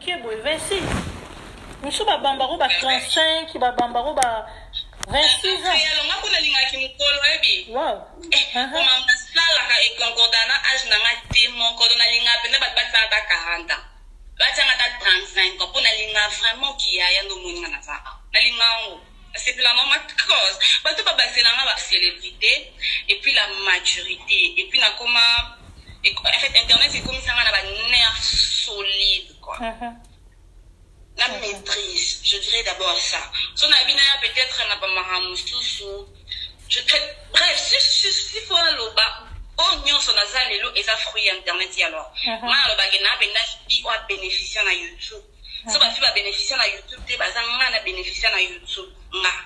mokie boye 26 misu babambaro ba 35 babambaro ba 26 ans alonga kuna lingaki mukolo ebi wow koma masalaka ekonkorda na age nanga te moko na linga pena batbatanga ta 40 batanga ta 35 ko pona linga vraiment kiya ndo moninga na za na linga c'est plus la maman cause bato ba baselanga ba célébrité et puis la maturité et puis na comment en fait internet c'est comme ça on a ba nerf solide quoi la maîtrise, je dirais d'abord ça. Son abina peut-être n'a pas mahamususu. Bref, si faut le bas, on y a son azal et l'eau et ça fruit internet alors. Moi le bagena benach qui va bénéficier na YouTube. So ba fi ba bénéficier na YouTube, te bazanga na bénéficier na YouTube.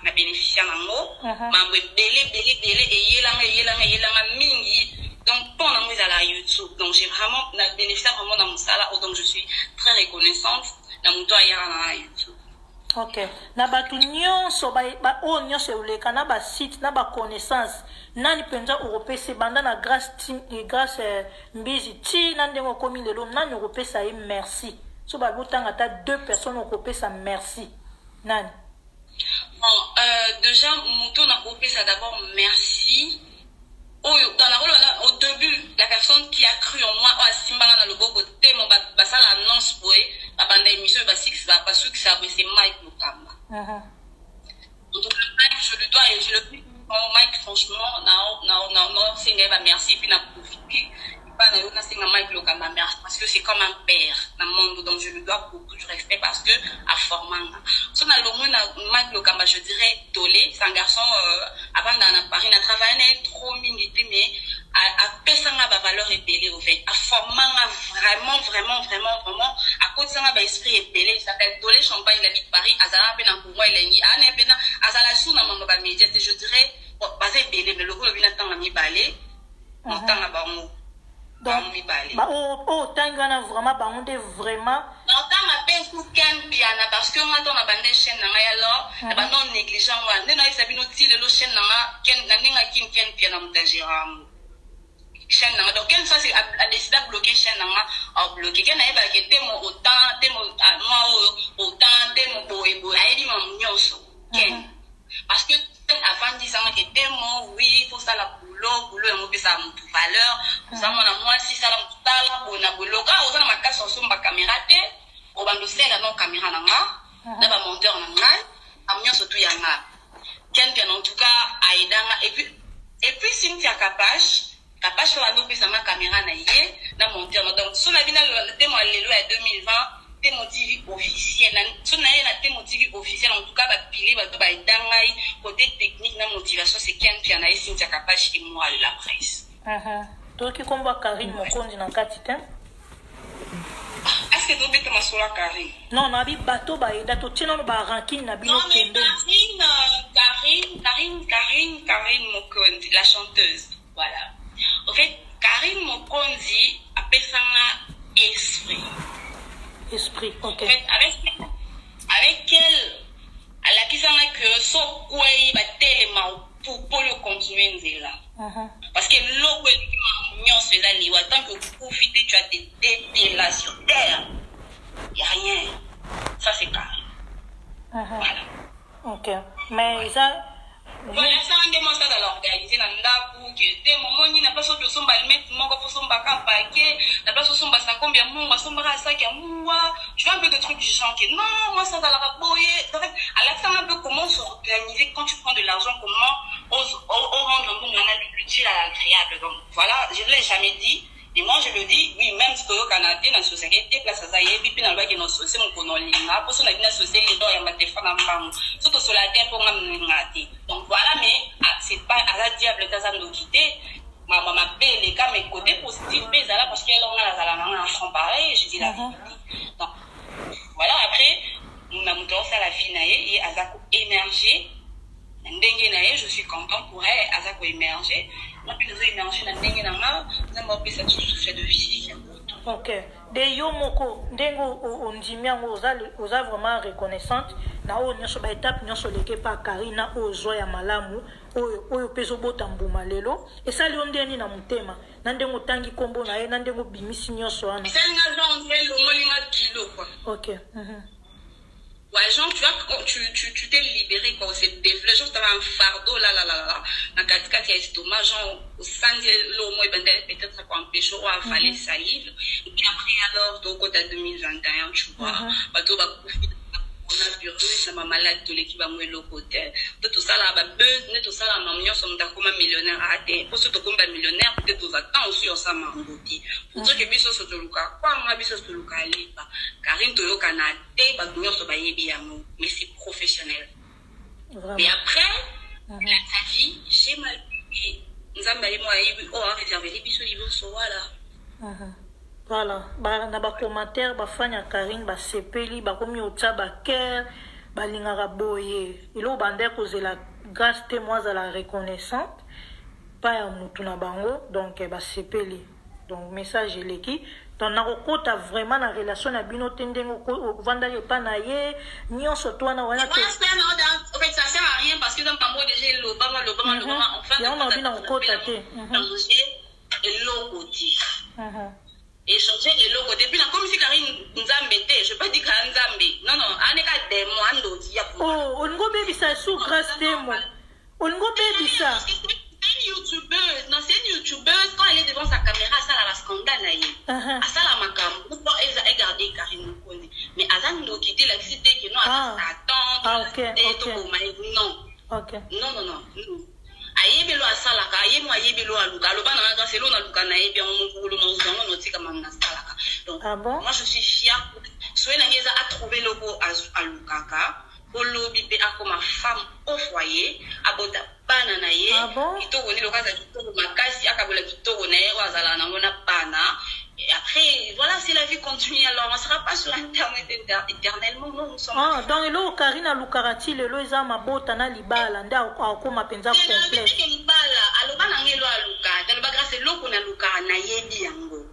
Na bénéficier na mo, mamwe belé et yelanga mingi. Donc pendant moi à la YouTube, donc j'ai vraiment na bénéficié vraiment dans mon salaire, donc je suis très reconnaissante. Na muto ayara na YouTube. OK. Na batu nyonso ba o nyonso uleka na ba site na ba connaissance. Nani penza europese banda na grâce team et grâce mbizi ti na ndengo komi lelo nani europesa e merci. So ba botanga ta 2 personnes europesa merci. Nani? Bon, déjà muto na europesa d'abord merci. Oh, dans la rôle, au début, la personne qui a cru en moi, c'est ça l'annonce pour la bande d'émission, parce que c'est Mike Lokamba. En tout cas, Mike, je le dois et je le dis, Mike, franchement, c'est merci, et puis n'a profité. Mike Lokamba, parce que c'est comme un père dans le monde, donc je lui dois beaucoup de respect parce que à Formanga. Si on a le monde Mike Lokamba, je dirais Tolé, c'est un garçon avant d'aller à Paris, il a travaillé trop minité, mais à Pessanga ba valeur épelée au fait, à Formanga vraiment, à côté de ça ba esprit épelé, il s'appelle Tolé Champagne, il habite Paris, Azala Pena pour moi il est à Nepena, Azala Sou na mon ba média, je dirais basé épelé, mais le gros le binatan la mi balé, on t'a ba mot. Donc, tangana vraiment bangonde vraiment. Non, tant ma peine pour qu'un piano parce que on attend la bande chaîne na alors, la bande négligent wa. Ne na isabi no tile lo chaîne na ken na ninga ken piano mtajira. Chaîne na donc ken ça c'est a décidé de bloquer chaîne na bloquer ken na eba ke temo autant temo moi autant temo boebo aidi mam nyoso ken. Parce que avant 10 ans que temo oui, faut ça la boulot et moi ça mon valeur pour ça moi si ça la mutala bona boulot ah on a ma casse sur ma caméra té au bando c'est la non caméra nanga na ba monteur nanga amien surtout yanga quelqu'un en tout cas aidanga et puis Cynthia Capache la no pesa ma caméra na yé na monteur donc sur la bina le thème lelo à 2020 thème TV officiel sur na thème TV officiel en tout cas ba piler ba ba dangai côté technique na motivation c'est quelqu'un na Cynthia Capache et moi la presse toi qui combat Karine Mokonzi na katita est-ce que tu veux ma sola Karine non na bi bateau ba ida to tino ba ranking na bino kende Karine Mokonzi la chanteuse voilà en fait Karine Mokonzi appelle ça esprit ok en fait avec elle elle a dit que so quoi ba tellement pour le continuer nzela parce que l'eau que se la liwa tant que profiter tu as des détés là sur terre y a rien ça c'est carré voilà ok mais ça voilà ça on demande ça dans l'organiser dans ndaku que te momoni na pas so somba le mettre mon ko somba kampake na pas so somba ça combien mon somba ça qui moi tu vois un peu de trucs du genre que non moi ça va la boyer en fait à l'accent un peu comment s'organiser quand tu prends de l'argent comment on rendre un bon moment utile à l'agréable donc voilà je ne l'ai jamais dit et moi je le dis oui même ce que au Canada dans société place ça y est puis dans le bac dans société mon konolinga pour son la société les doit y avoir des femmes en surtout sur la terre pour m'ngati donc voilà mais c'est pas à la diable tazando quitter maman m'appelle les cas mais côté positif mais là parce qu'elle on a la enfant pareil je dis la vérité donc voilà après nous avons fait la vie naé et azako émerger ndenge naé je suis content pour elle azako émerger moi puis nous émerger na ndenge na ma nous avons fait cette souffle de vie ok de yo moko ndengo ondimiango oza vraiment reconnaissante na o nyonso ba étape nyonso leke pa Karina ozo ya malamu oyo peso bota mbuma lelo esali ondeni na mutema na ndengo tangi kombo na ye na ndengo bimisi nyonso wana esalinga genre lo molinga kilo quoi Ok. Ouais, genre, tu vois, tu t'es libéré, quoi. C'est des fleurs, genre, t'avais un fardeau, là. Dans 4-4, il y a estomac, genre, au sein de l'eau, moi, peut-être ça peut empêcher ou avaler salive. Et puis après, alors, donc, au 2021, tu vois, bateau va profiter de la coronavirus, ça m'a malade, tout l'équipe va mourir l'autre côté. Tout ça, là, buzz, tout ça, là, maman, son comme un millionnaire à terre. Pour ce comme un millionnaire, peut-être aux attentions, ça m'a embouti. Pour dire que biso sur le cas, quoi, moi, biso sur le cas, lipa. Karine, tu as un athée, bah, nous, on bien, mais c'est professionnel. Mais après, sa vie, j'ai mal vu. Nous avons réservé les bisous, les bisous, voilà. Voilà, na ba commentaire ba fanya Karine ba sepeli ba komi otsa ba cœur ba lingara boye ilo bande ko la grâce témoins à la reconnaissante pas ya mutu na bango donc ba sepeli donc message leki donc na kokota vraiment na relation na bino tendengo ko vanda ye pa na ye nyonso to na wana te en fait ça sert à rien parce que dans pambo déjà l'Obama enfin on a bina kokota te et l'autre échanger et l'autre depuis là comme si Karine Nzambe je peux pas dire Karine Nzambe non aneka démon ando dia oh on go baby ça sous grâce démon on go baby ça c'est une youtubeuse non c'est une youtubeuse quand elle est devant sa caméra ça la scandale là ça la makambo pourquoi elle a gardé Karine Mukonde mais azando quitter la cité que non attendre non ayebelo asalaka ayemo ayebelo aluka aloba na nga selo na luka na yebi en mukulu na uzango notika mamna salaka donc moi je suis fière soit na ngeza a trouver logo alukaka olobi pe akoma femme au foyer abota bana na ye kitoko ni lokaza kitoko makasi akabola kitoko na ye wazala na ngona bana. Et après, voilà, si la vie continue, alors on ne sera pas sur Internet éternellement. Non, nous sommes. Ah, donc, le Karina Lukarati, le Loïsa Mabota, na libala, nda akoma penza complet.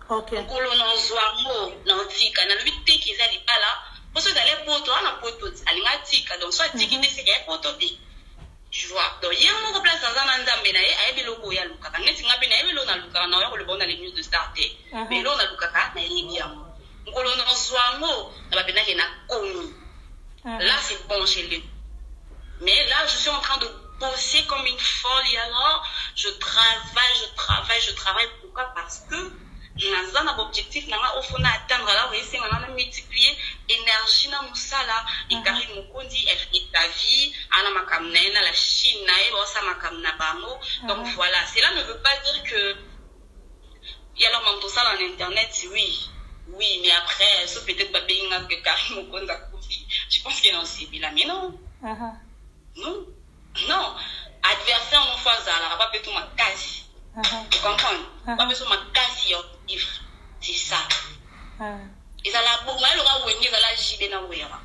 Ok. Tu vois, donc il y a un place dans un endroit mais il y a logo ya luka quand tu ngapi na yelo na luka na yo le bon dans les news de starter mais là na luka ka na yebia ngolo na zwango na ba na komi là c'est bon chez lui mais là je suis en train de bosser comme une folle alors je travaille pourquoi parce que dans un objectif na nga ofona atteindre là oui c'est na multiplier énergie na musala et Karine Mukonde elle fait ta vie ana makamna la Chine na e bosa makamna bamo donc voilà cela ne veut pas dire que il y a leur tout ça en internet oui mais après ça peut-être pas bien que Karine Mukonde a coupé je pense qu'elle en sait bien mais non non adversaire non fois ça la pas tout ma casse tu comprends pas besoin ma casse yo c'est ça et ça la bourre elle aura oué ça la jibe na ouéra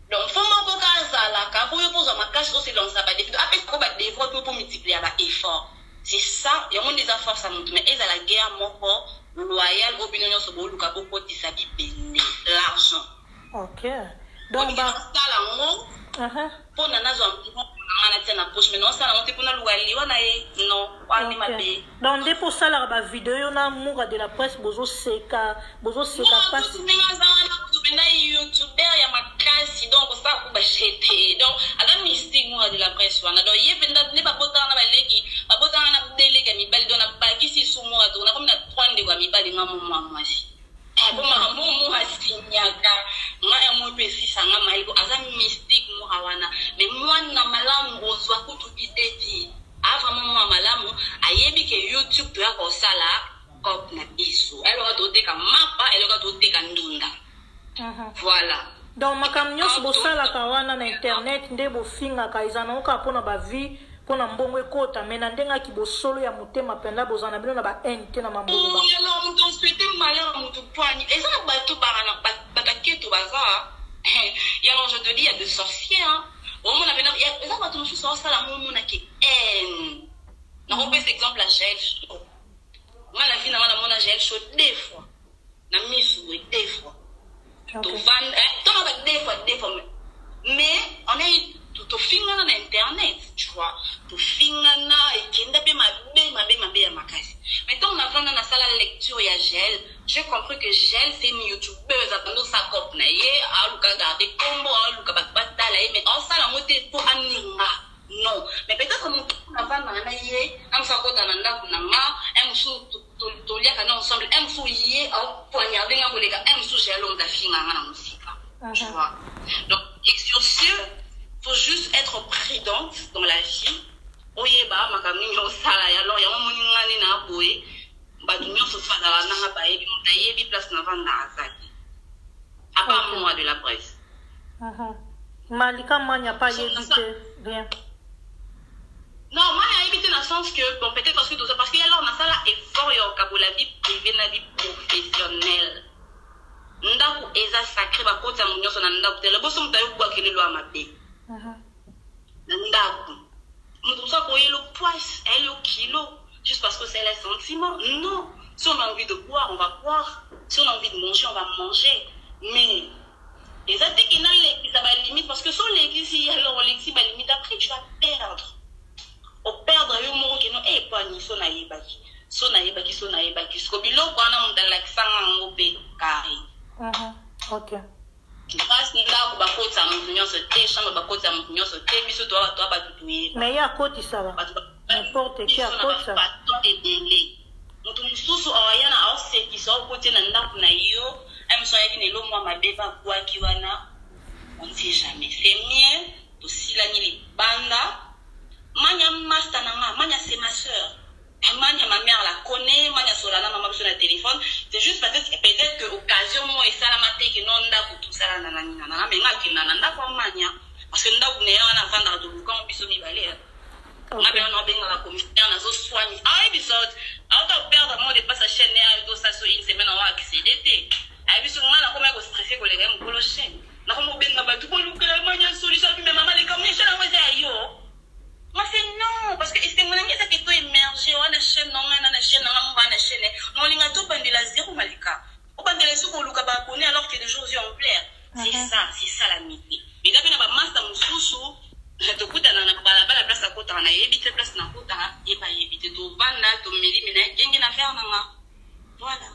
donc faut mon coca ça la ka pour poser ma casse aussi dans ça ba défi après ko ba défi pour multiplier ba effort c'est ça il y a mon des efforts ça monte mais ils à la guerre moko loyal opinion so boluka boko tisabi bene l'argent OK donc ba ça la mo pour nanazo ana tena poche mais non ça la monte pour na luali wana e non wani mabe donc de pour ça la ba vidéo na moura de la presse bozo seka pas na youtuber ya makasi donc ça ko ba chete donc ala mystique moura de la presse wana donc yependa ne ba botana ba leki ba botana na deleka mi bali dona ba kisi sumo ato na comme na 3 ndeko mi bali ngamo mwasi kuma mumu hasinyaka ngaya mo pesi sanga maiko aza mystique mo hawana mais mwana malamu ozwa kutu bideti ava mama malamu ayebi ke YouTube to yako sala kop na biso alors to teka mapa alors to teka ndunda voilà donc makamnyos bo sala kawana na internet nde bo finga ka izana oka pona ba vie pona mbongo ekota mena ndenga ki bo solo ya mutema penda bozana bino na ba ente na mambongo ba alors on souhaite malheur mutu poani eza na bato barana bataketo baza et alors je te dis il y a des sorciers hein au monde avait il y a ça bato chose ça la mon na ki na on peut exemple à Jaël moi la vie na mona Jaël chaud deux fois na misu deux fois to vendre tant ba deux fois mais on est tout fingana na internet tu vois tout fingana et kenda pe mabe ya makasi mais tant on a vendre na sala lecture ya gel j'ai compris que Gel, c'est une youtubeuse, attendant sa copine, à Luka garder combo, à Luka batala, mais en ça, la moitié pour Aninga. Non, mais peut-être que mon avant dans la yé, on s'en va dans la kunama, on sous tout lia qu'on ensemble, on sous yé, on poignarder un collègue, on sous Gelon d'affinga dans la musique. Tu vois. Donc, et sur ce, faut juste être prudente dans la vie. Oye ba makamini yo sala ya alors ya moni ngani na boye. Badunyo se fa dans la nanga ba yebi mutayebi place na vanda azaki. À part moi de la presse. Malika manya pas évité rien. Non, moi j'ai évité dans le sens que bon peut-être parce que alors na sala effort yo ka la vie privée na vie professionnelle. Ndaku eza sacré ba kota munyo so na ndaku tele bo so mutayo kwa kelelo amabe. Ndaku. Nous sommes pour le poids et le kilo juste parce que c'est les sentiments. Non. Si on a envie de boire, on va boire. Si on a envie de manger, on va manger. Mais les athées qui n'ont l'église, ça va limite parce que sans l'église, alors l'église va limite après, tu vas perdre. Au perdre, il y a un mot qui nous est pas ni son aïbaki. Son aïbaki, son aïbaki. Ce que bilo, quand on a l'accent en obé carré. Ok. Parce que là, on va côté mon se té, chambre va côté mon se té, biso toi va tout tuer. Mais il y a côté ça va. N'importe qui a côté ça. Pas tant de délai. Mutu mususu awayana au sekisa au côté na ndaku na yo, aime so yaki ne lo mwa mabeba kwa kiwana. On ne sait jamais. C'est mieux to silani li banda. Manya master nanga, manya c'est ma sœur. Manya ma mère la connaît, manya solana na sur le téléphone. C'est juste peut-être que occasion moi et ça la matin que non ndaku tout ça na na na mais ngaki na ndaku manya parce que ndaku ne na vendre de bukan biso mi balé. Na bien on benga la commissaire na zo soigner. Ah épisode, auto perdre moi de passer chaîne et tout ça sur une semaine on va accéder. Ah biso ngana comme ko stressé ko le gars mo chaîne. Na ko mo benga ba tout ko lukela manya solution mais maman les comme chaîne on va yo. Moi c'est non parce que c'est mon ami ça qui to émerger on a chaîne non na chaîne na chaîne non linga to bandela zéro malika o bandela soko luka ba connaît alors que les choses en plaire c'est ça l'amitié mais d'après na ba master mususu to kuta na bala place à kota na éviter place na kota et pas éviter to banda to meli mina kengi na faire na voilà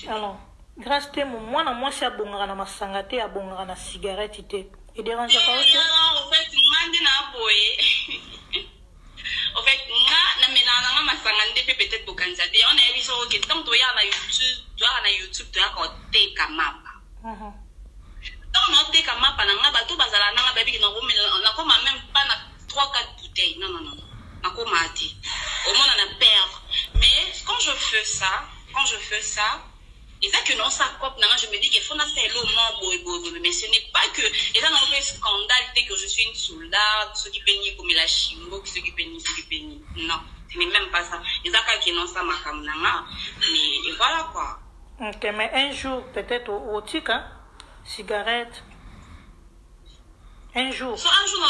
alors grâce te moi na moi c'est abongara na masanga te abongara na cigarette te et dérange pas aussi en fait na boye en fait na menana na masanga ndepe peut-être bokanza te on a vu ça que tant to ya na YouTube to ya ko te kamapa donc non te kamapa na nga bato bazala na ba biki na ko na ko même pas na 3-4 bouteilles non na ko mati au moins on a perdre mais quand je fais ça et ça que non ça cop je me dis qu'il faut na faire le moment mais ce n'est pas que et ça non le scandale c'est que je suis une soldat ceux qui peignent comme la chimbo ceux qui peignent non ce n'est même pas ça et ça que non ça makamnanga mais et voilà quoi. Ok mais un jour peut-être au tic hein cigarette un jour so un jour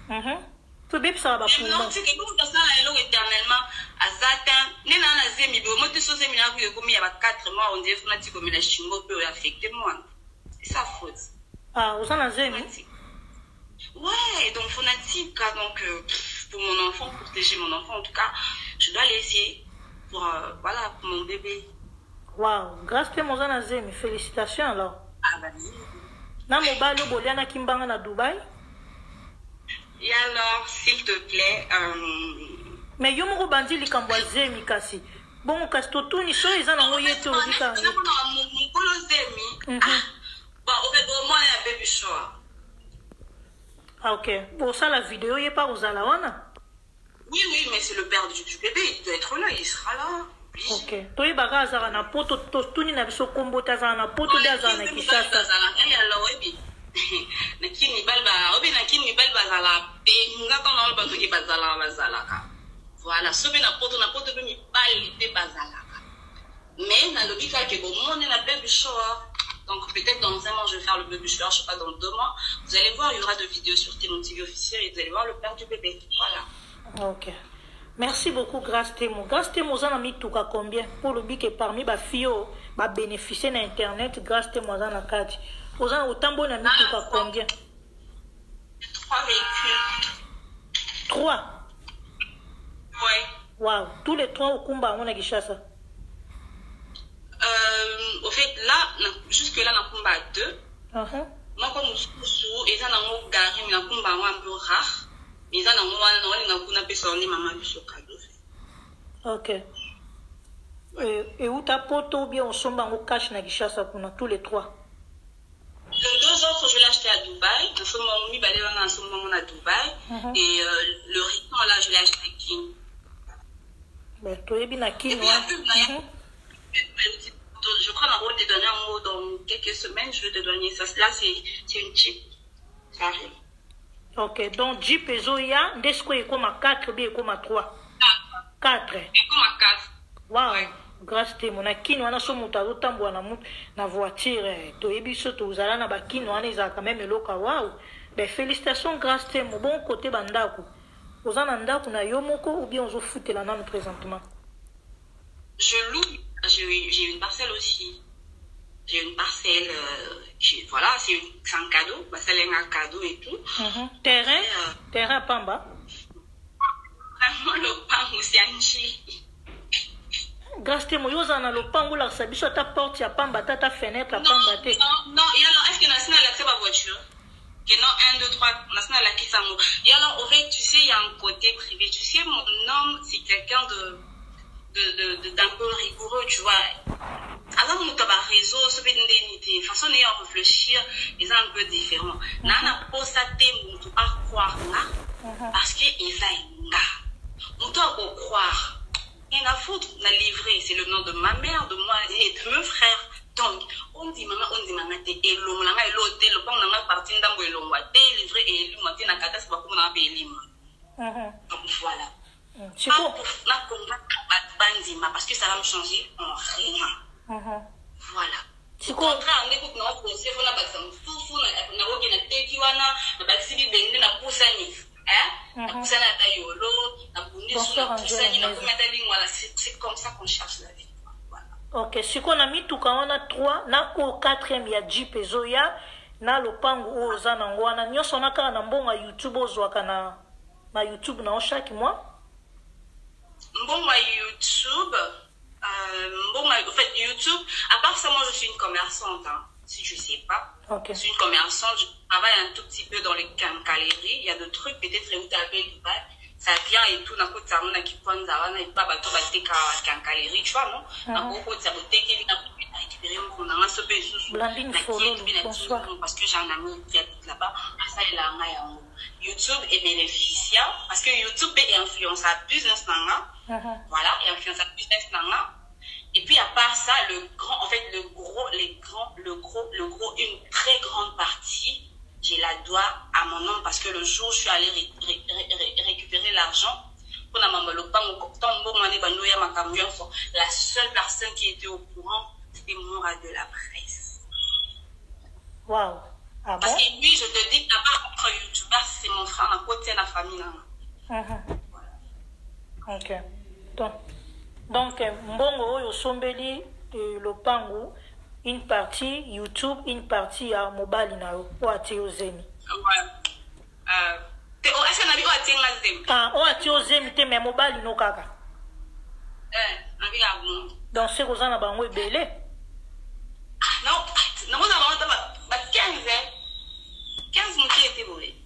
non tout bip ça va pour non c'est que nous dans ça là éternellement à Satan nena na zemi be moto so zemi na ku yokomi ya ba 4 mois on dirait fona ti comme la chimbo peut affecter moi c'est ça faute vous en avez zemi ouais donc fanatique donc pour mon enfant protéger mon enfant en tout cas je dois laisser pour voilà pour mon bébé. Wow grâce à mon en zemi félicitations alors. Ah bah na mobile boliana kimbanga na Dubaï. Et alors, s'il te plaît, mais yo moko bandi likambo zemi kasi. Bon kasi to tuni so eza na ngoye to dika. Mon polo zemi. Bah au fait au moins un baby shower. Ah ok. Pour ça la vidéo y est pas aux alawana. Oui mais c'est le père du bébé, il doit être là, il sera là. Ok. Toi baga azara na poto to tuni na biso kombo tazana na poto de azana na Kinshasa. Et alors oui. Nakini balba obi nakini balba zala pe ngaka na balba ki bazala ka voilà sobi na poto be mi bali pe bazala ka mais na lobika ke bon on est na baby shower donc peut-être dans un mois je vais faire le baby shower je sais pas dans 2 mois vous allez voir il y aura des vidéos sur Témoin TV officiel et vous allez voir le père du bébé voilà. Ok merci beaucoup grâce Temo zana mituka combien pour le bic parmi ba fio ba bénéficier na internet grâce Temo zana kati aux gens autant bon ami tu as combien? 3 véhicules. 3? Ouais. Wow. Tous les 3 au Kumba, on a Kinshasa. Au fait, là, jusque-là, on a combat 2. Moi, comme je suis et ça, on a garé, mais on a combat un peu rare. Mais ça, on a fait maman du cadeau. Ok. Et où t'as poteau bien au somba au cash na Kinshasa pour tous les 3? Les 2 autres, je l'ai acheté à Dubaï. Le somba, on a Dubaï. Et le riton, là, je l'ai acheté à King. Ben, toi, bien à King, je crois qu'on va te donner un mot dans quelques semaines. Je vais te donner ça. Là, c'est une chip. Ça arrive. Ok, donc Jeep et Zoya, est-ce qu'il y a comme 4 bien comme 3? 4. Et comme 4. Waouh, grâce à mon akino, on a son moutado tambour na voiture. To ebi soto uzala na bakino, on est quand même loka. Waouh, ben félicitations grâce à mon bon côté bandako. Aux anandako na yomoko ou bien on fout la nan présentement. Je loue. J'ai une parcelle aussi. J'ai une parcelle, voilà, c'est un cadeau, c'est un cadeau et tout. Terrain Pamba. Vraiment, le pango, c'est un chi. Grâce à moi, vous avez le pango, là, ça biche ta porte, ya Pamba, ta fenêtre, à Pamba. Non, et alors, est-ce que nous avons l'accès à ma voiture? Que non, 1, 2, 3, nous avons l'accès à moi. Et alors, au fait, tu sais, il y a un côté privé. Tu sais, mon homme, c'est quelqu'un d'un peu rigoureux, tu vois. Alors, nous avons un réseau, ce fait d'indemnité, façon de réfléchir, ils sont un peu différents. Nous avons pas ça, nous devons croire là, parce qu'ils ont là. Nous devons croire. Il y a foutre, la livrée, c'est le nom de ma mère, de moi et de mon frère. Donc, on dit maman, t'es élo, maman, t'es le pan, on a parti dans le élo, t'es livré et élu, matin, la cata, c'est pas comme on a payé l'île. Donc, voilà. C'est quoi? Parce que ça va me changer en rien. Voilà. C'est quoi? On écoute, non, on sait, on a pas ça, on a aucun teki, on a pas si bien, on a poussé. C'est comme ça qu'on cherche la vie. Voilà. Ok, si on a mis tout quand on a 3, na au 4e il y a Jeep et Zoya, na le pango au zanangwana, nyoso on a quand on a bon à YouTube au zoaka na YouTube na chaque mois. Bon à YouTube, en fait YouTube, à part ça moi je suis une commerçante, hein, si tu sais pas. Okay. Je suis une commerçante, je travaille un tout petit peu dans les quincailleries. Il y a des trucs, peut-être, où tu appelles Dubaï, ça vient et tout, n'a pas de saron, n'a pas de saron, n'a pas de quincaillerie, tu vois, non? N'a pas de saron, n'a pas de récupérer mon nom, ce pays sous parce que j'ai un ami qui habite là-bas, ça il a un YouTube est bénéficiaire, parce que YouTube est influençable business, voilà, et influençable business, et puis à part ça, une très grande partie, je la dois à mon nom parce que le jour où je suis allée récupérer l'argent, la seule personne qui était au courant, c'était moi de la presse. Waouh! Ah bon? Parce que lui, je te dis, d'abord, entre youtubeurs, c'est mon frère, à côté de la famille. Voilà. Ok. Donc, mbongo yo sombeli le pango, une partie YouTube, une partie à mobile na yo o ati ozemi. Est-ce que nabi o ati ngazemi? Ah, o ati ozemi te mais mobile no kaka. Nabi ya bon. Donc c'est kozana bango ebele. Non, non on a ba 15 montées étaient volées.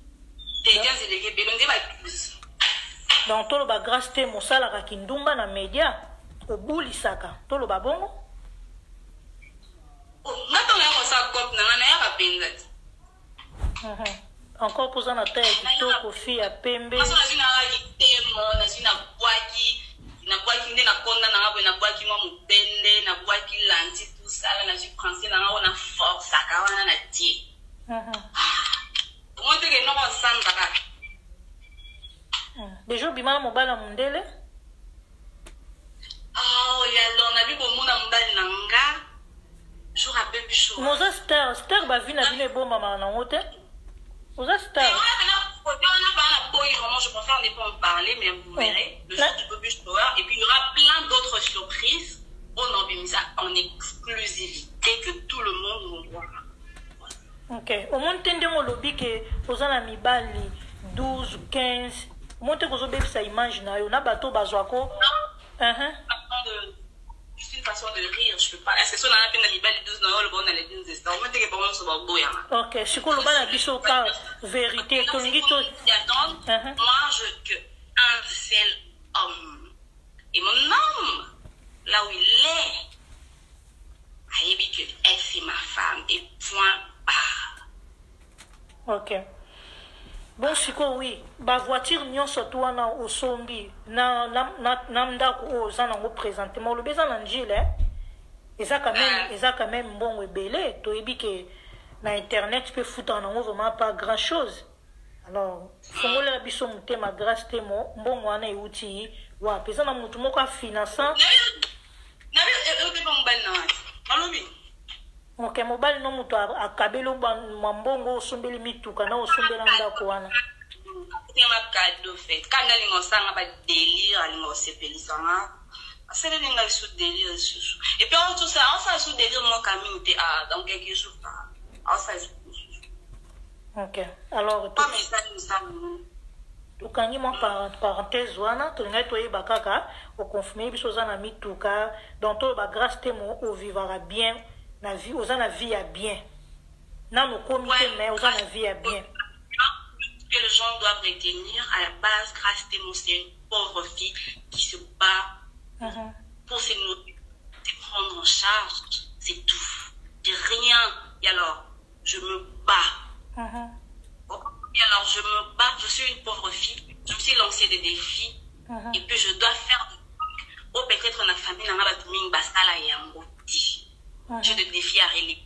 T'es 15 élevés, belonde ba 12. Donc tolo ba grâce te mosala ka kindumba na media. Obulisaka tolo babongo encore posant la tête kitoko fi ya pembe déjà bimala mobala mundele. Oh, on a vu mon monde en bas je rappelle plus chaud. Moza star ba vie na bile bon maman na ngote. Moza star. Je préfère ne pas en parler, mais vous verrez le jour du Baby Shower. Et puis il y aura plein d'autres surprises. On en met ça en exclusivité que tout le monde voit. Ok. Au moins tende mo lobby que ozana mibali 12 15. Monte ko zo bébé ça image na yo na bato bazwako. C'est une façon de rire. Je je peux pas. Est-ce que si on a un peu de libéral, les 12 ans, on a les 12 ans. On met des bonbons sur le boya. Ok, je suis le bas biso ka vérité. Moi, je que un seul homme. Et mon homme, là où il est, a dit que elle c'est ma femme et point barre. Ok. Bon, siko oui, ba voiture nyonso to wana osombi na ndako ozana ngo présentement le bezana njile eza quand même bon ebele to yebi que na internet tu peux foutre en vraiment pas grand chose. Alors fongola la biso mutema grâce temo mbongo wana euti wa pesa na mutu moko finançant na be ba mbali na malobi. Ok, mobile no mutu akabelo mbongo osombeli mituka na osombela ndako wana. C'est un cadeau fait. Quand on a un délire, on a un c'est le sous délire. Et puis tout ça, on s'est sous délire mon communauté dans quelque chose. Ok, alors pas message ça. Tukangi mo parenthèse wana tolinga toyeba kaka o confirmer biso za na mituka donc to ba grâce temo o vivra bien na vie aux la vie à bien. Na no comité mais aux la vie à bien. Que les gens doivent retenir à la base, grâce à c'est une pauvre fille qui se bat pour se nourrir, se prendre en charge, c'est tout. De rien. Et alors, je me bats. Et alors, je me bats, je suis une pauvre fille, je me suis lancée des défis, et puis je dois faire des trucs. Ou peut-être la famille n'a pas de basala et un moti. J'ai des défis à relever.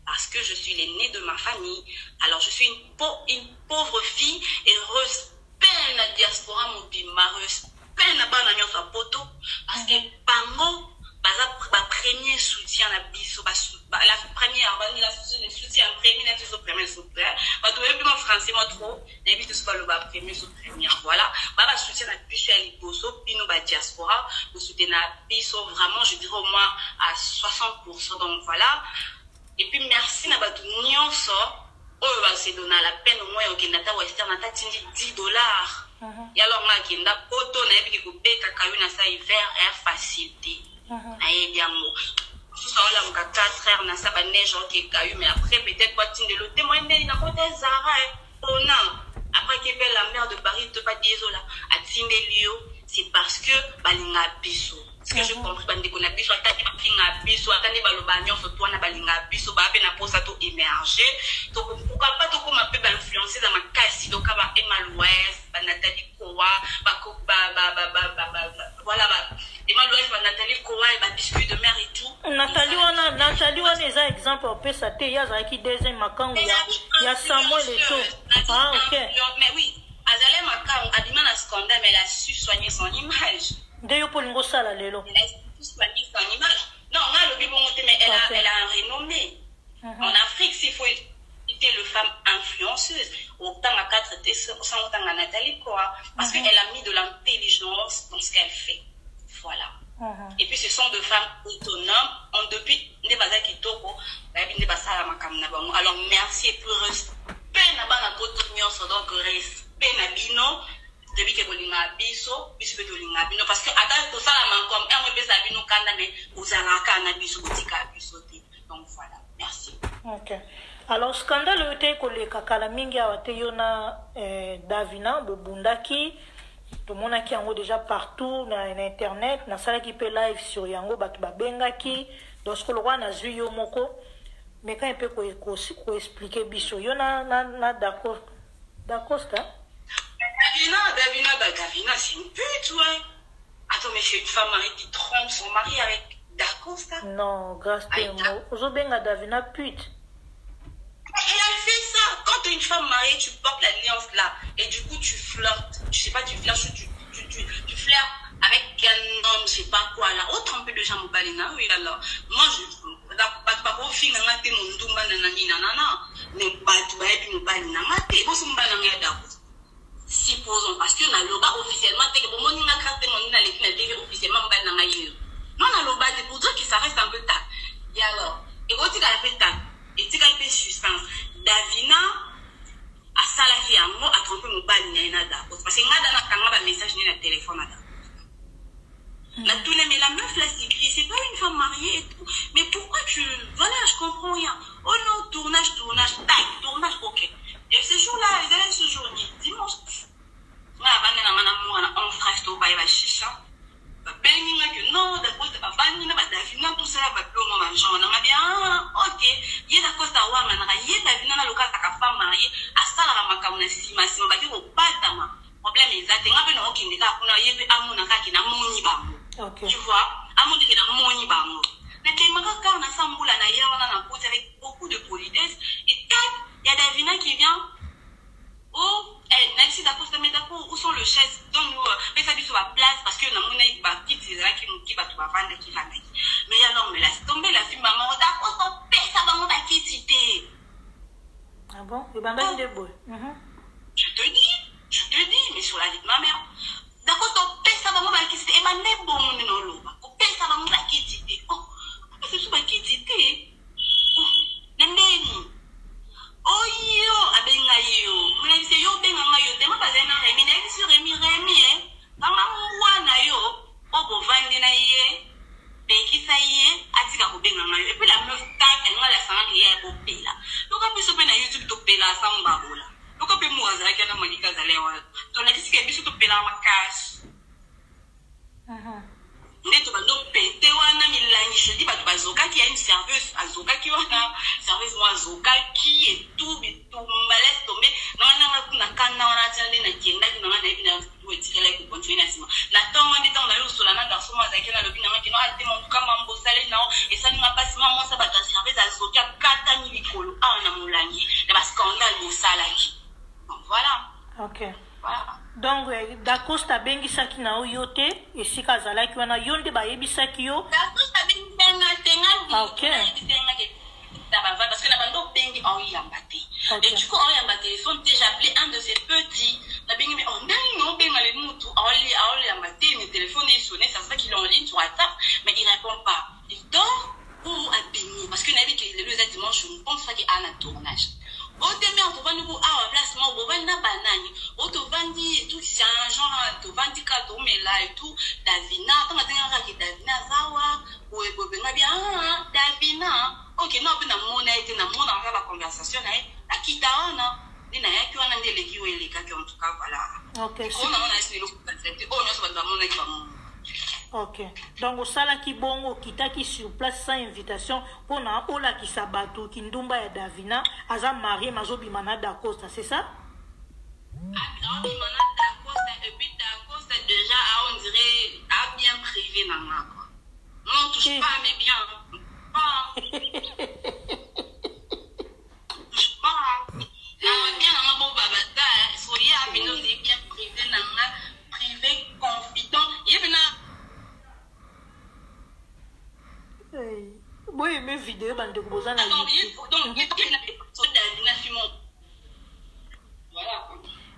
Parce que je suis l'aînée de ma famille, alors je suis une pauvre fille heureuse, peine la diaspora, mon bimareuse, peine à bananion sa poto, parce que bango, ma premier soutien à biso, la première, le soutien premier, la deuxième premier soutien, ma deuxième français, moi trop, n'habite pas le premier soutien, voilà, ma soutien à biso à l'iposo, pino ba diaspora, le soutien à biso, vraiment, je dirais au moins à 60%, donc voilà. Et puis merci na batu nyonso oyo ba se dona la peine au moins okenda ta western ata tindi $10. Et alors nga kenda poto na yebi ko beka kayu na sa hiver et facilité. Na yebi yango. Tout ça là muka 4 heures na sa ba neige ok kayu mais après peut-être pas tindi le témoin ndeli na côté Zara oh non. Après que la mère de Paris te pas désolé a tindi lio c'est parce que balinga biso. Ce que je comprends, bande qu'on a biso, attendez ma pinga biso, attendez balobagnon, surtout on a balinga biso, bah ben pour ça tout émerger. Donc pourquoi pas tout comme un peu influencer dans ma casse, donc à Emma l'Ouest, Nathalie Kowa, voilà Emma l'Ouest, Nathalie Kowa et bah biscuit de mer et tout. Nathalie on est un exemple on peut ça il y a qui deuxième macan il y a Samuel et tout. Ah ok. Mais oui, Azalem Macan a du mal à scandale, mais elle a su soigner son image. D'ailleurs, pour l'ingo ça, lelo. Elle a soigné son image. Non, on a le bon mais elle a un renommé. En Afrique, s'il faut était le femme influenceuse. Autant à 4 T, sans autant à Nathalie quoi. Parce qu'elle a mis de l'intelligence dans ce qu'elle fait. Voilà. Et puis ce sont deux femmes autonomes. Depuis les bazar qui toko, alors merci et puis respect na bana kotonyo donc respect na bino. Depuis que bolinga biso biso bolinga bino parce que attends tout ça la comme un peu ça bino kanda mais uzalaka na biso botika biso te donc voilà merci. Ok. Alors scandale était que les kakala mingi awate yona Davina bobundaki tout le monde qui en déjà partout na internet na sala qui peut live sur yango batu babengaki donc ce que le roi na zuyo moko mais quand un peu ko expliquer biso yona na d'accord ça. Davina, c'est une pute, ouais. Attends, mais c'est une femme mariée qui trompe son mari avec Dacosta. Non, grâce à moi. Aujourd'hui, Davina pute. Elle a fait ça. Quand tu es une femme mariée, tu portes l'alliance là. Et du coup, tu flirtes. Tu sais pas, tu flirtes, tu flirtes avec un homme, je sais pas quoi là. Autre un peu de gens balina, oui, alors. Moi, je. Pas au fin, on a été mon doumba nanani nanana. Mais pas tout, et balina. Mais bon, c'est un balina. Supposons parce que na loba officiellement te que bon on a craqué mon na l'équipe TV officiellement ba na ngayo non na loba c'est pour dire que ça reste un peu tard et alors et quand tu as fait tard et tu as fait suspense Davina a salaki yango a trompé mon bali na da parce que ngada na kanga ba message ni na téléphone na tous les mais la meuf là c'est pas une femme mariée et tout ye asala makambo na sima baki ko patama problème exact ngabe no okindika kuna yebe amuna kaki na moni bango tu vois amuna ki na moni bango mais te maka na sambula na ye wana na côté avec beaucoup de politesse et tac il y a Davina qui vient oh Nancy Dacosta mais d'accord où sont le chaises donne-nous mais ça dit sur la place parce que na mona ba petite là qui va tout vendre qui va mais alors mais laisse tomber la fille maman Dacosta pesa bango ba kitité. Ah bon et ben là il est beau. Je te dis mais sur la vie de ma mère Dacosta pesa bango ba kitité et ben ne bon mon no loba ko pesa bango ba kitité oh c'est sur ba kitité oh nendeni oh yo abenga yo mona se yo benga yo tema bazena remi na isi remi kama mwana yo obo vandi na ye bekisa ye atika ko benga yo et puis la meuf tag elle ngala sanga ye bo pela donc biso pe na YouTube to pela samba bola donc pe muaza kana malika zalewa to na kisike biso to pela makash ndeto bando pete wana milangisho di bato bazoka ki a une serveuse azoka ki wana serveuse moi azoka ki et tout malaise tombé na kana wana tande na kenda ki na bina to etikela ko continuer na sima na tongo ndi tongo na yo sola na garçon moi zakela lo bina ngaki no ate mon kama mbosale na et ça ni mapasi moi ça bato serveuse azoka kata ni likolo ana mulangi na ba scandale bosala ki voilà OK voilà. Donc Dacosta bengisaki na yote esika zalaki wana yonde ba yebisaki yo Dacosta bengisanga tenga OK parce que la bande bengi en yambati et du coup en yambati ils sont déjà appelés un de ces petits la bengi mais on non benga les mutu en yambati le téléphone est sonné ça se fait qu'il est en ligne sur WhatsApp mais il répond pas il dort ou à bengi parce que n'avait que le dimanche je pense pas qu'il a un tournage. Au-demi, on te vend nous à un placement, on vend na banane, on te vend tout c'est un genre, on te vend du cadeau, mais là et tout, Davina, on a dit Davina Zawa, ou bien bien, Davina, ok, non, on a mon la conversation, la kitana, il n'a rien qu'un des légumes et les cas en tout cas, voilà. Ok, on a essayé de le on a OK. Donc au salaki bongo kitaki sur place sans invitation pour na ola ki sabato ki ndumba ya Davina aza marié mazobi mana Dacosta, c'est ça? Ah, mana Dacosta et puis Dacosta déjà on dirait a bien privé na quoi. Non touche pas mais bien. Pas. Touche pas. Là bien na bon baba soyez à bien privé na privé confident. Yebina oui, mes vidéos, bande de gros voilà.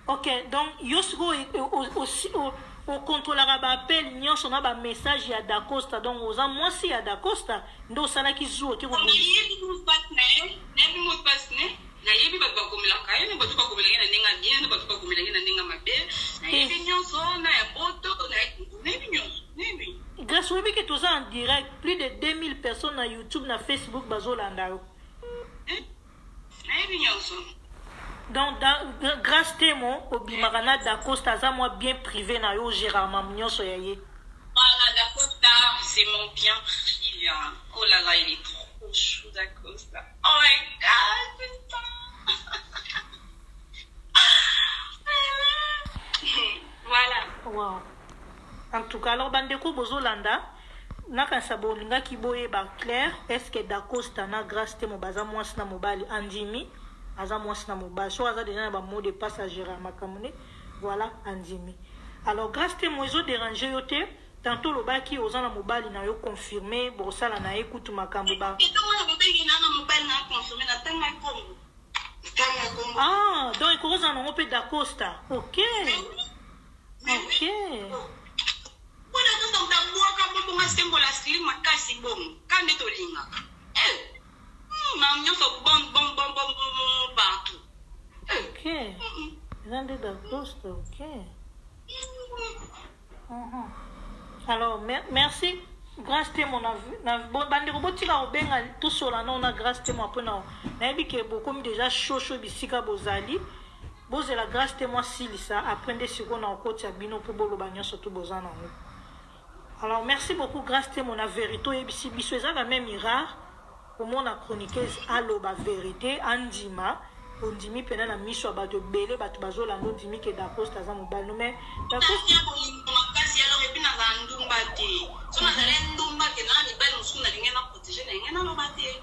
OK, donc, Yosgo aussi au contrôlera appel, n'y a son message à Dacosta, donc aux ans, moi si à Dacosta, nous ça là qui joue, qui vous grâce au que tout ça en direct, plus de 2000 personnes sur YouTube, sur Facebook, Bazolanda. Donc, grâce à moi, au Bimarana Dacosta, ça moi bien privé, na yo Gérard Mignon soyaye. Voilà, Dacosta, c'est mon bien. Oh là là, il est trop chou, Dacosta. Oh my God, putain. Voilà. Wow. En tout cas, alors, Bandeko Bozolanda, nakasa bolinga ki boye ba clair, est-ce que Dacosta na grâce te mo baza mwasi na mobali andimi, aza mwasi na mobali, so aza déjà ba mot de passager à makamone, voilà andimi. Alors grâce te mo zo déranger yote, tantôt le baki ozana mobali na yo confirmer, bosala na écoute makambo ba. Et donc on a na mobali na confirmer na tanga kombo. Ah, donc il cause un peu Dacosta. OK. OK. Voilà, donc ta bois comme on a symbole à style makasi bon. Quand est olinga. Mam nyoso bon partout. OK. Zande Dacosta, OK. Alors, merci. Grâce à mon avis, bande roboti la obenga tout sur la non na grâce à moi pour na bi ke beaucoup déjà chaud bisika bozali boze la grâce à moi si ça apprendre ce qu'on a en côté bino pour bolo banyo surtout bozana. Alors merci beaucoup grâce à mon vérité et bisi biso ezaka même rare au monde a chroniqueuse allo ba vérité andima ondimi pena na miso ya bato ebele bato bazolanda ondimi ke Dacosta aza mobali no mais Dacosta makasi alors epi nazala ndumba te so nazala ndumba te na mibali mosusu nalingi na protege na ngai naloba te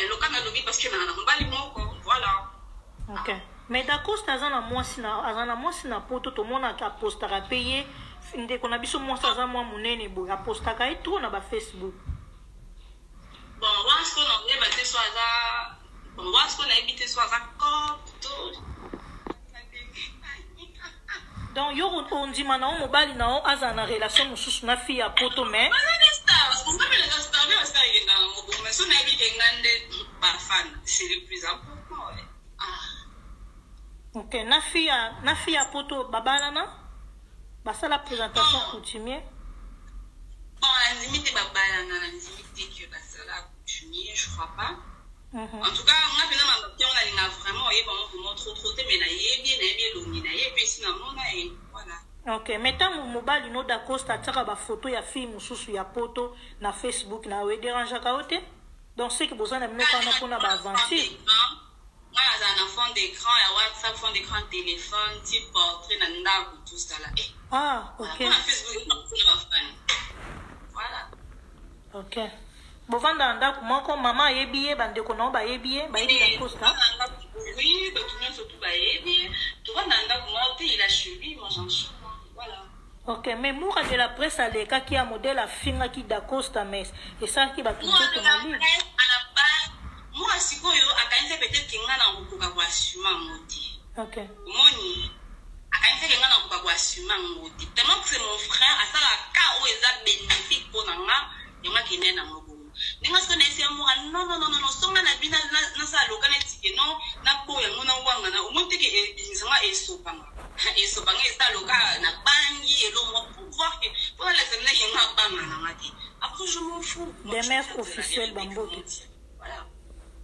loka nalobi parce que na mobali moko voilà. Ok. Mais Dacosta aza na mwasi na poto tomonaka apostaka mpe ye ndeko na biso mwasi aza mwa monene boye apostaka ye to na bafacebook. Bon wasko na oyeba te so aza bon wasko nayebi te so aza kopto. Donc yo ondima na o mobali na o aza na relation mosusu na fille ya poto mais ok, na fille ya poto babalana basala présentation coutumier. Bon, la limite babalana, la limite que basala coutumier, je crois pas. En tout cas, on a vraiment trop mais na yebi longi na yebi si na mona et voilà. Ok, maintenant mobile no Dacosta taka ba photo ya fille mususu ya poto na Facebook na we dérange ka ote. Donc c'est que besoin na meko na pona ba aventure. Moi j'ai un fond d'écran ya WhatsApp, fond d'écran téléphone, type portrait na ndako tout ça là. Ah, ok. Na Facebook na ba fan. Voilà. Ok. Bovanda ndako moko mama yebiye bandeko na ba yebiye ba yebi Dacosta. Oui, bah tout le monde surtout ba yebiye. Tu vois ndako moi il a suivi, moi j'en suis. Voilà. Ok, mais Moura de la presse à l'éca qui a modèle à finga qui Dacosta mais et ça qui va tout le monde. Moi si quoi yo akainza peut-être kinga na ngokuka kwa suma moti. Ok. Moni akainza kinga na ngokuka kwa suma moti. Tellement que c'est mon frère à ça la ka o eza bénéfique pour nanga yoma kinena ngokuka. Ninga ce qu'on essaie moi non songa na bina na sa lokana tike non na po ya ngona wanga na omonte ke bizanga esopanga esopanga esa loka na bangi elo mo pouvoir que pour la semaine qui m'a pas manamati après je m'en fous des mères officielles bambote. Voilà.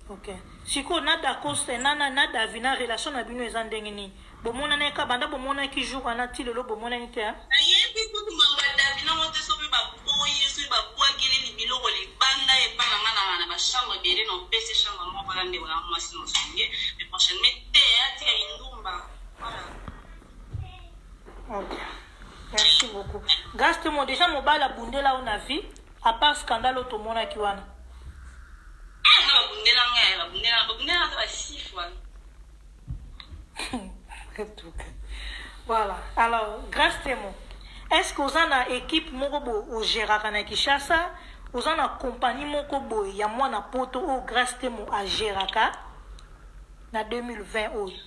Ok. Siko na Dacosta na Davina relation na bino eza ndenge ni bomona na ka banda bomona ki jour ana ti lelo bomona ni te hein. Ayebi tout mamba Davina mote sobe ba boye sobe ba boakele ni biloko le banda e pa na ba chambre bele no pese chambre mo ba ndé wala moi si no soulier mais prochainement théâtre ya indumba. Voilà. Ok. Merci beaucoup. Gaste-moi déjà mobile abundé là on a vu à part scandale automona ki wana. Ah non bundela ba sifwa. Voilà. Alors, grâce témoin. Est-ce que vous avez une équipe au Gérard na Kinshasa? Vous avez une compagnie moko ya moi na poto au grâce témoin à Géraka na 2020 oui.